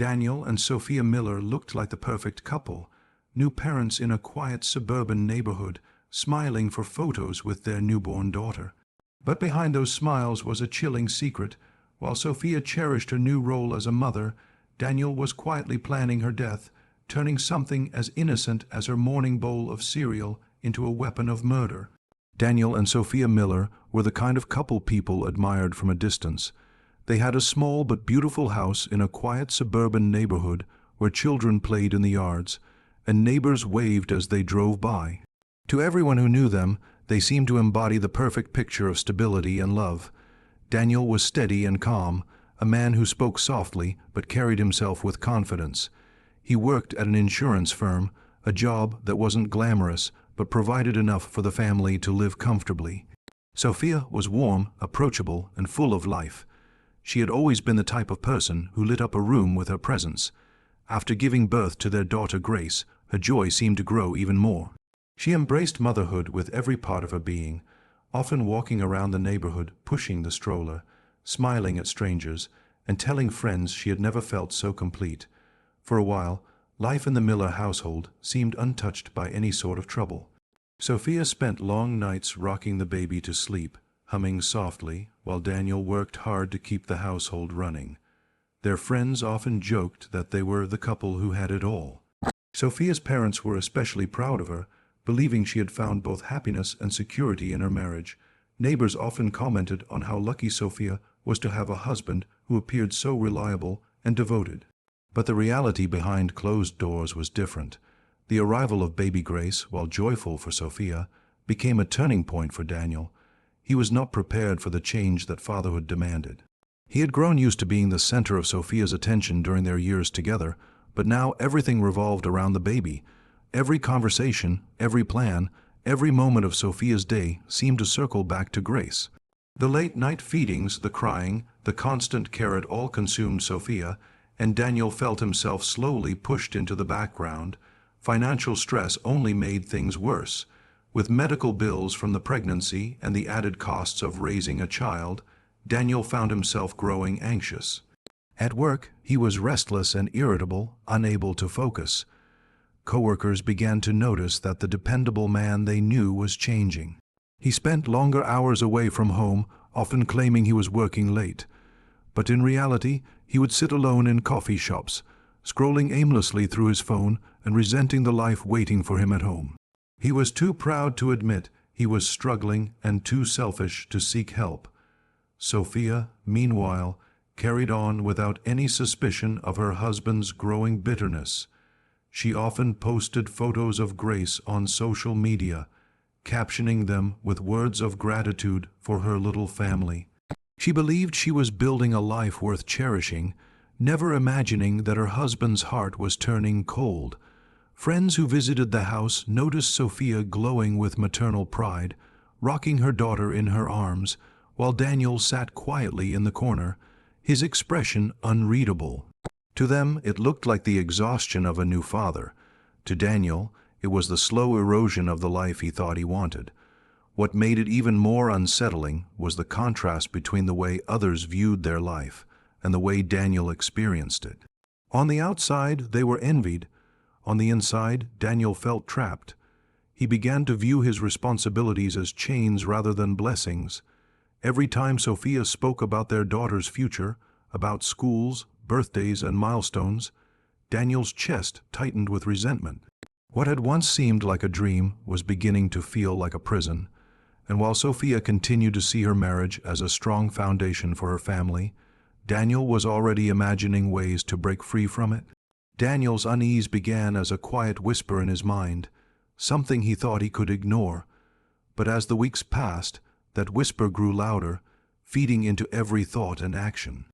Daniel and Sophia Miller looked like the perfect couple, new parents in a quiet suburban neighborhood, smiling for photos with their newborn daughter. But behind those smiles was a chilling secret. While Sophia cherished her new role as a mother, Daniel was quietly planning her death, turning something as innocent as her morning bowl of cereal into a weapon of murder. Daniel and Sophia Miller were the kind of couple people admired from a distance. They had a small but beautiful house in a quiet suburban neighborhood where children played in the yards, and neighbors waved as they drove by. To everyone who knew them, they seemed to embody the perfect picture of stability and love. Daniel was steady and calm, a man who spoke softly but carried himself with confidence. He worked at an insurance firm, a job that wasn't glamorous but provided enough for the family to live comfortably. Sophia was warm, approachable, and full of life. She had always been the type of person who lit up a room with her presence. After giving birth to their daughter Grace, her joy seemed to grow even more. She embraced motherhood with every part of her being, often walking around the neighborhood, pushing the stroller, smiling at strangers, and telling friends she had never felt so complete. For a while, life in the Miller household seemed untouched by any sort of trouble. Sophia spent long nights rocking the baby to sleep, humming softly, while Daniel worked hard to keep the household running. Their friends often joked that they were the couple who had it all. Sophia's parents were especially proud of her, believing she had found both happiness and security in her marriage. Neighbors often commented on how lucky Sophia was to have a husband who appeared so reliable and devoted. But the reality behind closed doors was different. The arrival of baby Grace, while joyful for Sophia, became a turning point for Daniel. He was not prepared for the change that fatherhood demanded. He had grown used to being the center of Sophia's attention during their years together, but now everything revolved around the baby. Every conversation, every plan, every moment of Sophia's day seemed to circle back to Grace. The late-night feedings, the crying, the constant care all consumed Sophia, and Daniel felt himself slowly pushed into the background. Financial stress only made things worse. With medical bills from the pregnancy and the added costs of raising a child, Daniel found himself growing anxious. At work, he was restless and irritable, unable to focus. Coworkers began to notice that the dependable man they knew was changing. He spent longer hours away from home, often claiming he was working late. But in reality, he would sit alone in coffee shops, scrolling aimlessly through his phone and resenting the life waiting for him at home. He was too proud to admit he was struggling and too selfish to seek help. Sophia, meanwhile, carried on without any suspicion of her husband's growing bitterness. She often posted photos of Grace on social media, captioning them with words of gratitude for her little family. She believed she was building a life worth cherishing, never imagining that her husband's heart was turning cold. Friends who visited the house noticed Sophia glowing with maternal pride, rocking her daughter in her arms, while Daniel sat quietly in the corner, his expression unreadable. To them, it looked like the exhaustion of a new father. To Daniel, it was the slow erosion of the life he thought he wanted. What made it even more unsettling was the contrast between the way others viewed their life and the way Daniel experienced it. On the outside, they were envied. On the inside, Daniel felt trapped. He began to view his responsibilities as chains rather than blessings. Every time Sophia spoke about their daughter's future, about schools, birthdays, and milestones, Daniel's chest tightened with resentment. What had once seemed like a dream was beginning to feel like a prison, and while Sophia continued to see her marriage as a strong foundation for her family, Daniel was already imagining ways to break free from it. Daniel's unease began as a quiet whisper in his mind, something he thought he could ignore. But as the weeks passed, that whisper grew louder, feeding into every thought and action.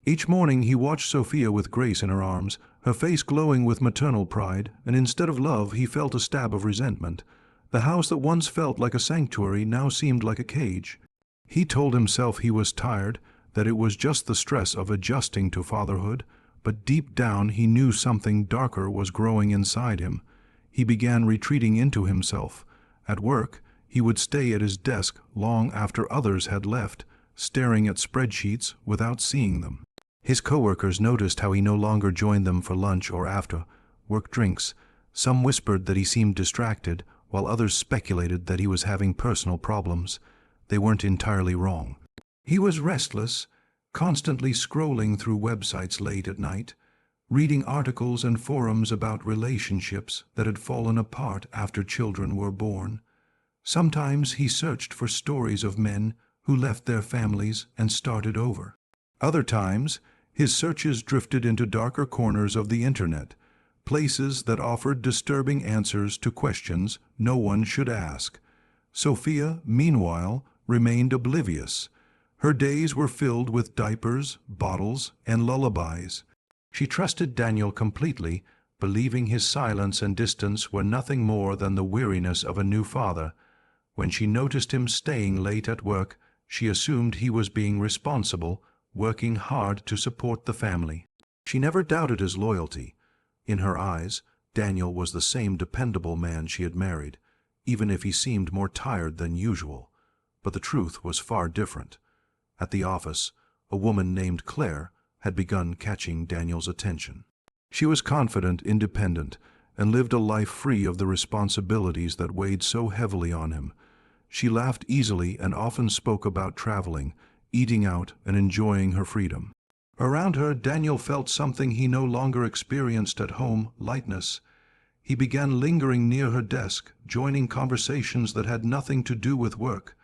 Each morning he watched Sophia with Grace in her arms, her face glowing with maternal pride, and instead of love he felt a stab of resentment. The house that once felt like a sanctuary now seemed like a cage. He told himself he was tired, that it was just the stress of adjusting to fatherhood, but deep down he knew something darker was growing inside him. He began retreating into himself. At work, he would stay at his desk long after others had left, staring at spreadsheets without seeing them. His coworkers noticed how he no longer joined them for lunch or after work drinks. Some whispered that he seemed distracted, while others speculated that he was having personal problems. They weren't entirely wrong. He was restless, constantly scrolling through websites late at night, reading articles and forums about relationships that had fallen apart after children were born. Sometimes he searched for stories of men who left their families and started over. Other times, his searches drifted into darker corners of the internet, places that offered disturbing answers to questions no one should ask. Sophia, meanwhile, remained oblivious. Her days were filled with diapers, bottles, and lullabies. She trusted Daniel completely, believing his silence and distance were nothing more than the weariness of a new father. When she noticed him staying late at work, she assumed he was being responsible, working hard to support the family. She never doubted his loyalty. In her eyes, Daniel was the same dependable man she had married, even if he seemed more tired than usual. But the truth was far different. At the office, a woman named Claire had begun catching Daniel's attention. She was confident, independent, and lived a life free of the responsibilities that weighed so heavily on him. She laughed easily and often spoke about traveling, eating out, and enjoying her freedom. Around her, Daniel felt something he no longer experienced at home: lightness. He began lingering near her desk, joining conversations that had nothing to do with work.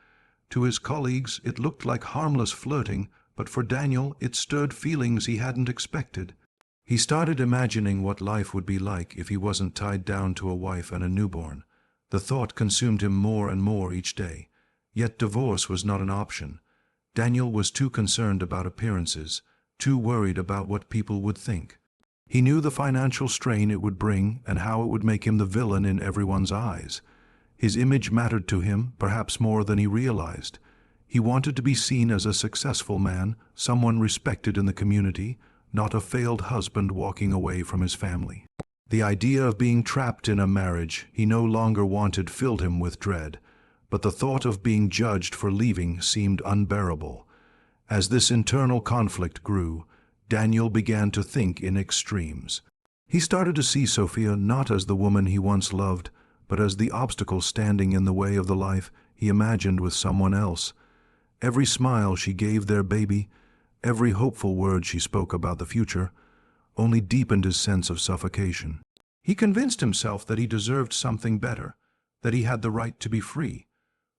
To his colleagues, it looked like harmless flirting, but for Daniel, it stirred feelings he hadn't expected. He started imagining what life would be like if he wasn't tied down to a wife and a newborn. The thought consumed him more and more each day. Yet divorce was not an option. Daniel was too concerned about appearances, too worried about what people would think. He knew the financial strain it would bring and how it would make him the villain in everyone's eyes. His image mattered to him, perhaps more than he realized. He wanted to be seen as a successful man, someone respected in the community, not a failed husband walking away from his family. The idea of being trapped in a marriage he no longer wanted filled him with dread, but the thought of being judged for leaving seemed unbearable. As this internal conflict grew, Daniel began to think in extremes. He started to see Sophia not as the woman he once loved, but as the obstacle standing in the way of the life he imagined with someone else. Every smile she gave their baby, every hopeful word she spoke about the future, only deepened his sense of suffocation. He convinced himself that he deserved something better, that he had the right to be free.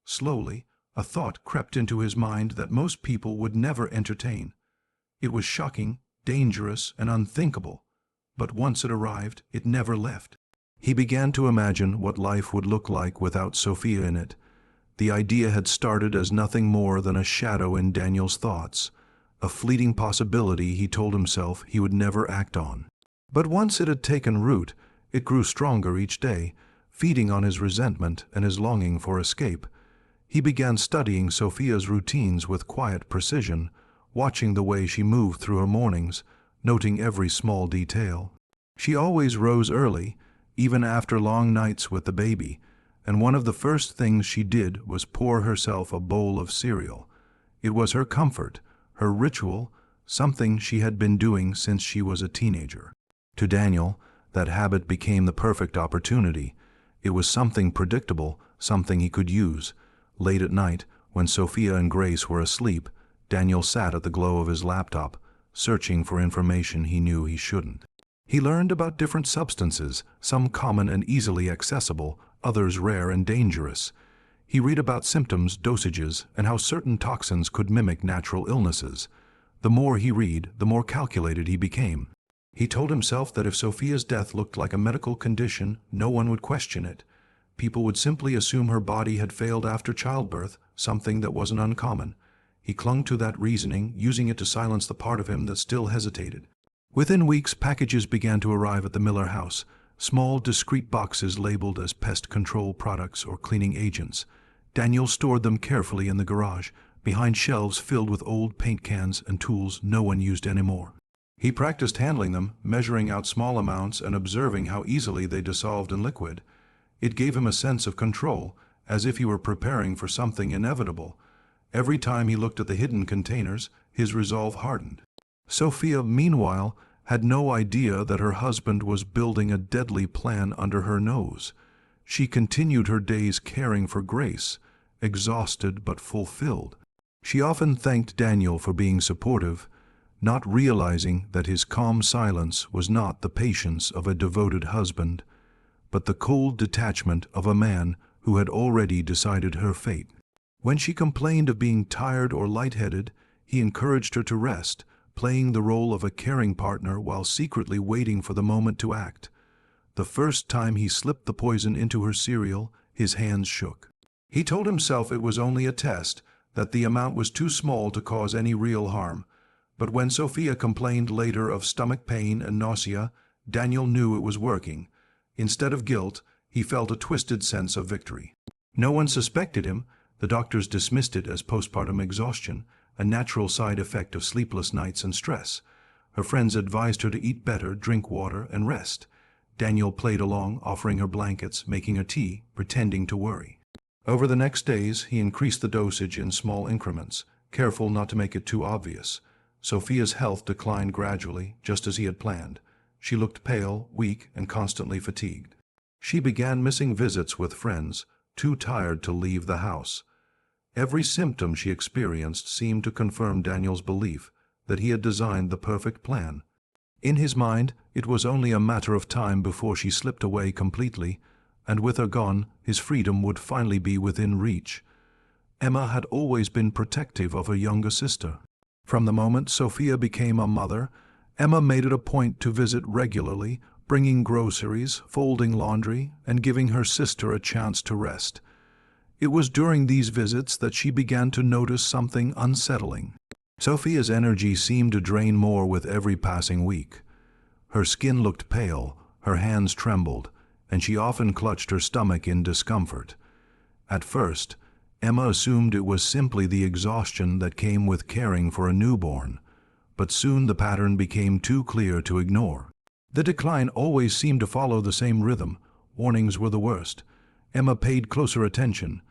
Slowly, a thought crept into his mind that most people would never entertain. It was shocking, dangerous, and unthinkable, but once it arrived, it never left. He began to imagine what life would look like without Sophia in it. The idea had started as nothing more than a shadow in Daniel's thoughts, a fleeting possibility he told himself he would never act on. But once it had taken root, it grew stronger each day, feeding on his resentment and his longing for escape. He began studying Sophia's routines with quiet precision, watching the way she moved through her mornings, noting every small detail. She always rose early, even after long nights with the baby, and one of the first things she did was pour herself a bowl of cereal. It was her comfort, her ritual, something she had been doing since she was a teenager. To Daniel, that habit became the perfect opportunity. It was something predictable, something he could use. Late at night, when Sophia and Grace were asleep, Daniel sat at the glow of his laptop, searching for information he knew he shouldn't. He learned about different substances, some common and easily accessible, others rare and dangerous. He read about symptoms, dosages, and how certain toxins could mimic natural illnesses. The more he read, the more calculated he became. He told himself that if Sophia's death looked like a medical condition, no one would question it. People would simply assume her body had failed after childbirth, something that wasn't uncommon. He clung to that reasoning, using it to silence the part of him that still hesitated. Within weeks, packages began to arrive at the Miller house, small, discreet boxes labeled as pest control products or cleaning agents. Daniel stored them carefully in the garage, behind shelves filled with old paint cans and tools no one used anymore. He practiced handling them, measuring out small amounts and observing how easily they dissolved in liquid. It gave him a sense of control, as if he were preparing for something inevitable. Every time he looked at the hidden containers, his resolve hardened. Sophia, meanwhile, had no idea that her husband was building a deadly plan under her nose. She continued her days caring for Grace, exhausted but fulfilled. She often thanked Daniel for being supportive, not realizing that his calm silence was not the patience of a devoted husband, but the cold detachment of a man who had already decided her fate. When she complained of being tired or lightheaded, he encouraged her to rest, playing the role of a caring partner while secretly waiting for the moment to act. The first time he slipped the poison into her cereal, his hands shook. He told himself it was only a test, that the amount was too small to cause any real harm. But when Sophia complained later of stomach pain and nausea, Daniel knew it was working. Instead of guilt, he felt a twisted sense of victory. No one suspected him. The doctors dismissed it as postpartum exhaustion, a natural side effect of sleepless nights and stress. Her friends advised her to eat better, drink water, and rest. Daniel played along, offering her blankets, making her tea, pretending to worry. Over the next days, he increased the dosage in small increments, careful not to make it too obvious. Sophia's health declined gradually, just as he had planned. She looked pale, weak, and constantly fatigued. She began missing visits with friends, too tired to leave the house. Every symptom she experienced seemed to confirm Daniel's belief that he had designed the perfect plan. In his mind, it was only a matter of time before she slipped away completely, and with her gone, his freedom would finally be within reach. Emma had always been protective of her younger sister. From the moment Sophia became a mother, Emma made it a point to visit regularly, bringing groceries, folding laundry, and giving her sister a chance to rest. It was during these visits that she began to notice something unsettling. Sophia's energy seemed to drain more with every passing week. Her skin looked pale, her hands trembled, and she often clutched her stomach in discomfort. At first, Emma assumed it was simply the exhaustion that came with caring for a newborn, but soon the pattern became too clear to ignore. The decline always seemed to follow the same rhythm. Warnings were the worst. Emma paid closer attention.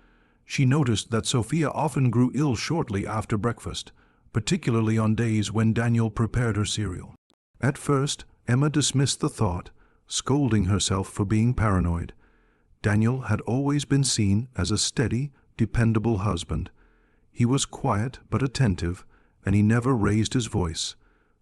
She noticed that Sophia often grew ill shortly after breakfast, particularly on days when Daniel prepared her cereal. At first, Emma dismissed the thought, scolding herself for being paranoid. Daniel had always been seen as a steady, dependable husband. He was quiet but attentive, and he never raised his voice.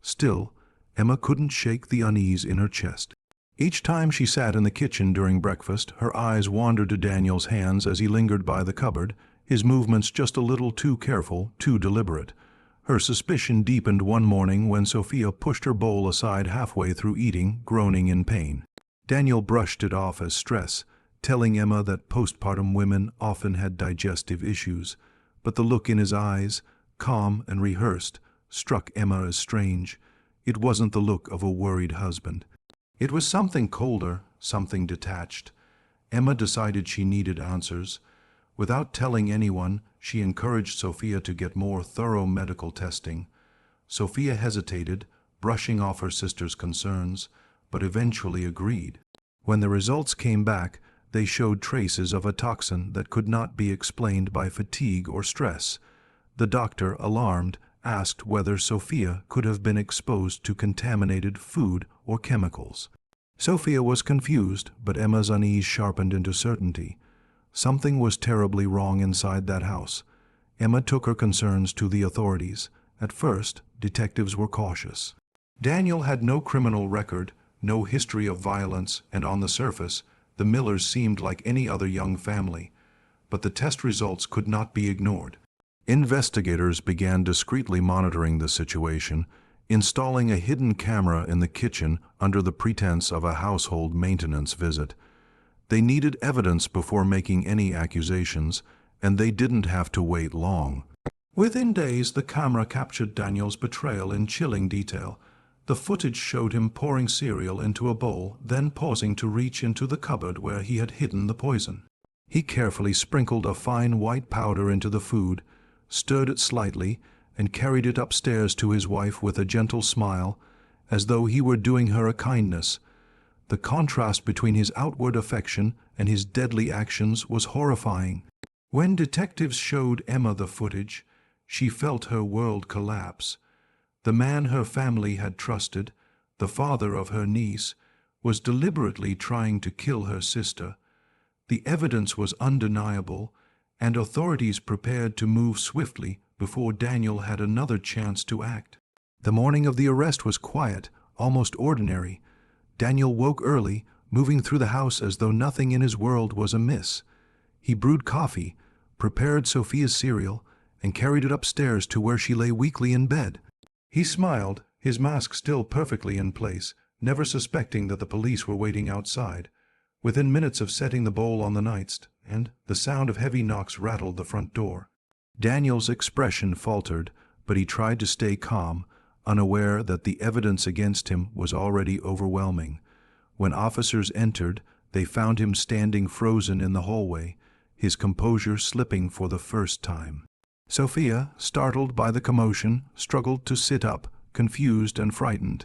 Still, Emma couldn't shake the unease in her chest. Each time she sat in the kitchen during breakfast, her eyes wandered to Daniel's hands as he lingered by the cupboard, his movements just a little too careful, too deliberate. Her suspicion deepened one morning when Sophia pushed her bowl aside halfway through eating, groaning in pain. Daniel brushed it off as stress, telling Emma that postpartum women often had digestive issues, but the look in his eyes, calm and rehearsed, struck Emma as strange. It wasn't the look of a worried husband. It was something colder, something detached. Emma decided she needed answers. Without telling anyone, she encouraged Sophia to get more thorough medical testing. Sophia hesitated, brushing off her sister's concerns, but eventually agreed. When the results came back, they showed traces of a toxin that could not be explained by fatigue or stress. The doctor, alarmed, asked whether Sophia could have been exposed to contaminated food or chemicals. Sophia was confused, but Emma's unease sharpened into certainty. Something was terribly wrong inside that house. Emma took her concerns to the authorities. At first, detectives were cautious. Daniel had no criminal record, no history of violence, and on the surface, the Millers seemed like any other young family. But the test results could not be ignored. Investigators began discreetly monitoring the situation, installing a hidden camera in the kitchen under the pretense of a household maintenance visit. They needed evidence before making any accusations, and they didn't have to wait long. Within days, the camera captured Daniel's betrayal in chilling detail. The footage showed him pouring cereal into a bowl, then pausing to reach into the cupboard where he had hidden the poison. He carefully sprinkled a fine white powder into the food, stirred it slightly, and carried it upstairs to his wife with a gentle smile, as though he were doing her a kindness. The contrast between his outward affection and his deadly actions was horrifying. When detectives showed Emma the footage, she felt her world collapse. The man her family had trusted, the father of her niece, was deliberately trying to kill her sister. The evidence was undeniable, and authorities prepared to move swiftly before Daniel had another chance to act. The morning of the arrest was quiet, almost ordinary. Daniel woke early, moving through the house as though nothing in his world was amiss. He brewed coffee, prepared Sophia's cereal, and carried it upstairs to where she lay weakly in bed. He smiled, his mask still perfectly in place, never suspecting that the police were waiting outside. Within minutes of setting the bowl on the nightstand, the sound of heavy knocks rattled the front door. Daniel's expression faltered, but he tried to stay calm, unaware that the evidence against him was already overwhelming. When officers entered, they found him standing frozen in the hallway, his composure slipping for the first time. Sophia, startled by the commotion, struggled to sit up, confused and frightened.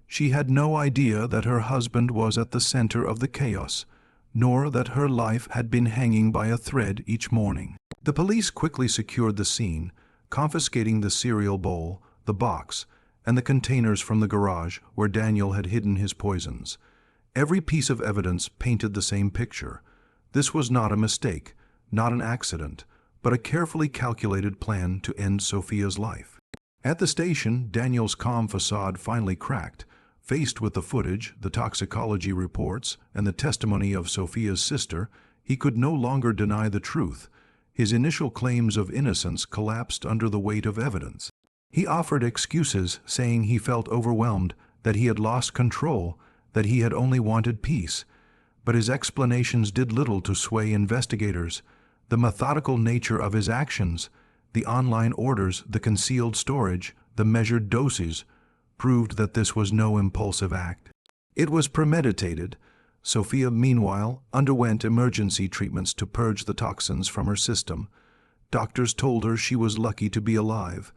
She had no idea that her husband was at the center of the chaos, nor that her life had been hanging by a thread each morning. The police quickly secured the scene, confiscating the cereal bowl, the box, and the containers from the garage where Daniel had hidden his poisons. Every piece of evidence painted the same picture. This was not a mistake, not an accident, but a carefully calculated plan to end Sophia's life. At the station, Daniel's calm facade finally cracked. Faced with the footage, the toxicology reports, and the testimony of Sophia's sister, he could no longer deny the truth. His initial claims of innocence collapsed under the weight of evidence. He offered excuses, saying he felt overwhelmed, that he had lost control, that he had only wanted peace. But his explanations did little to sway investigators. The methodical nature of his actions, the online orders, the concealed storage, the measured doses, proved that this was no impulsive act. It was premeditated. Sophia, meanwhile, underwent emergency treatments to purge the toxins from her system. Doctors told her she was lucky to be alive.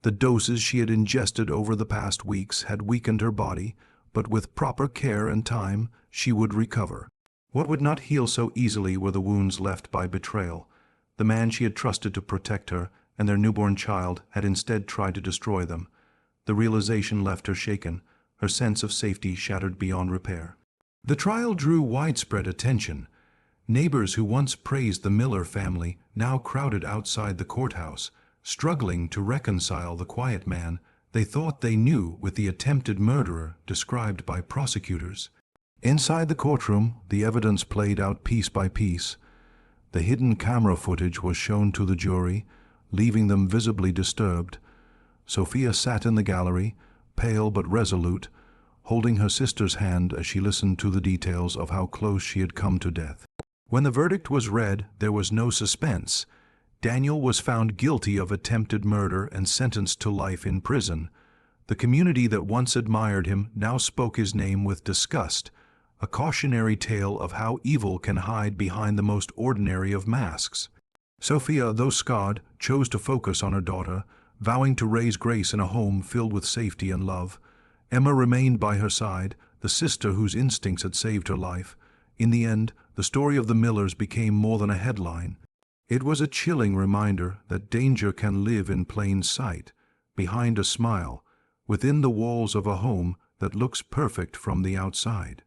The doses she had ingested over the past weeks had weakened her body, but with proper care and time, she would recover. What would not heal so easily were the wounds left by betrayal. The man she had trusted to protect her and their newborn child had instead tried to destroy them. The realization left her shaken, her sense of safety shattered beyond repair. The trial drew widespread attention. Neighbors who once praised the Miller family now crowded outside the courthouse, struggling to reconcile the quiet man they thought they knew with the attempted murderer described by prosecutors. Inside the courtroom, the evidence played out piece by piece. The hidden camera footage was shown to the jury, leaving them visibly disturbed. Sophia sat in the gallery, pale but resolute, holding her sister's hand as she listened to the details of how close she had come to death. When the verdict was read, there was no suspense. Daniel was found guilty of attempted murder and sentenced to life in prison. The community that once admired him now spoke his name with disgust, a cautionary tale of how evil can hide behind the most ordinary of masks. Sophia, though scarred, chose to focus on her daughter, vowing to raise Grace in a home filled with safety and love. Emma remained by her side, the sister whose instincts had saved her life. In the end, the story of the Millers became more than a headline. It was a chilling reminder that danger can live in plain sight, behind a smile, within the walls of a home that looks perfect from the outside.